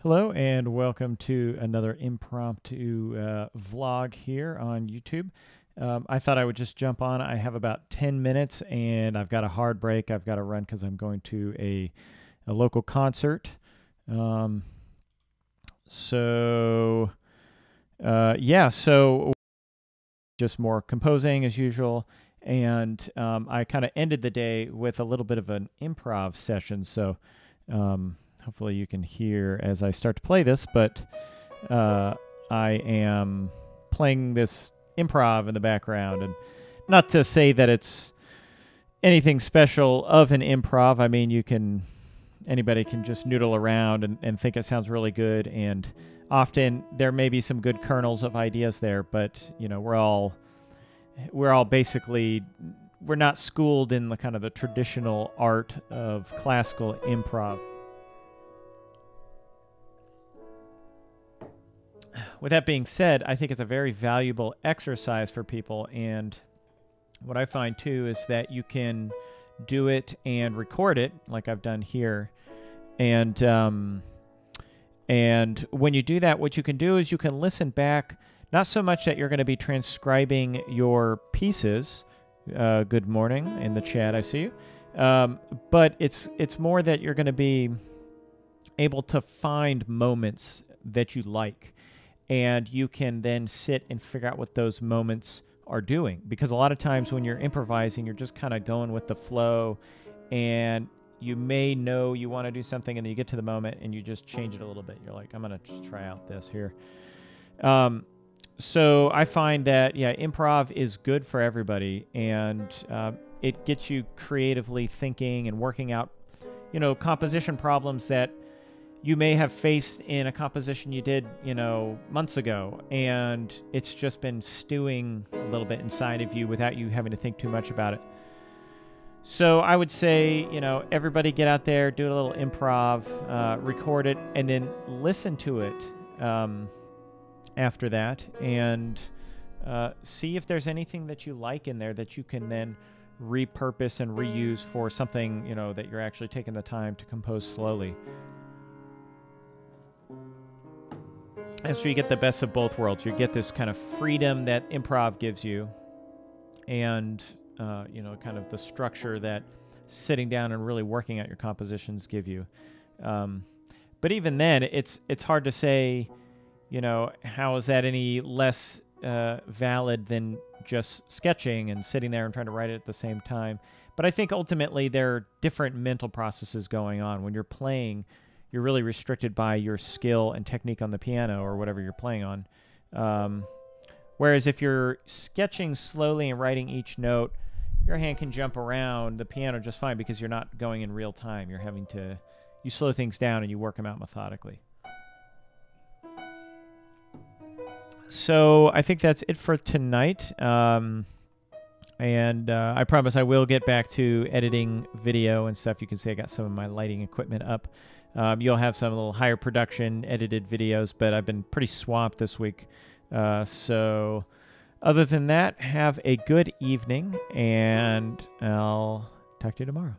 Hello and welcome to another impromptu vlog here on YouTube. I thought I would just jump on. I have about 10 minutes and I've got a hard break. I've got to run because I'm going to a local concert. So just more composing as usual. And I kind of ended the day with a little bit of an improv session. So hopefully you can hear as I start to play this, but I am playing this improv in the background. And not to say that it's anything special of an improv. I mean, anybody can just noodle around and think it sounds really good. And often there may be some good kernels of ideas there, but we're all basically, we're not schooled in the kind of the traditional art of classical improv. With that being said, I think it's a very valuable exercise for people, and what I find too is that you can do it and record it like I've done here, and when you do that, what you can do is you can listen back. Not so much that you're going to be transcribing your pieces. Good morning in the chat, I see you. But it's more that you're going to be able to find moments that you like, and you can then sit and figure out what those moments are doing. Because a lot of times when you're improvising, you're just kind of going with the flow, and you may know you want to do something, and then you get to the moment and you just change it a little bit. You're like, I'm going to try out this here. So I find that, improv is good for everybody, and it gets you creatively thinking and working out, composition problems that you may have faced in a composition you did, months ago, and it's just been stewing a little bit inside of you without you having to think too much about it. So I would say, everybody get out there, do a little improv, record it, and then listen to it after that, and see if there's anything that you like in there that you can then repurpose and reuse for something, that you're actually taking the time to compose slowly. And so you get the best of both worlds. You get this kind of freedom that improv gives you, and kind of the structure that sitting down and really working out your compositions give you. But even then, it's hard to say, how is that any less valid than just sketching and sitting there and trying to write it at the same time. But I think ultimately there are different mental processes going on. When you're playing, you're really restricted by your skill and technique on the piano or whatever you're playing on. Whereas if you're sketching slowly and writing each note, your hand can jump around the piano just fine because you're not going in real time. You slow things down and you work them out methodically. So I think that's it for tonight. And I promise I will get back to editing video and stuff. You can see I got some of my lighting equipment up. You'll have some little higher production edited videos, but I've been pretty swamped this week. So other than that, have a good evening, and I'll talk to you tomorrow.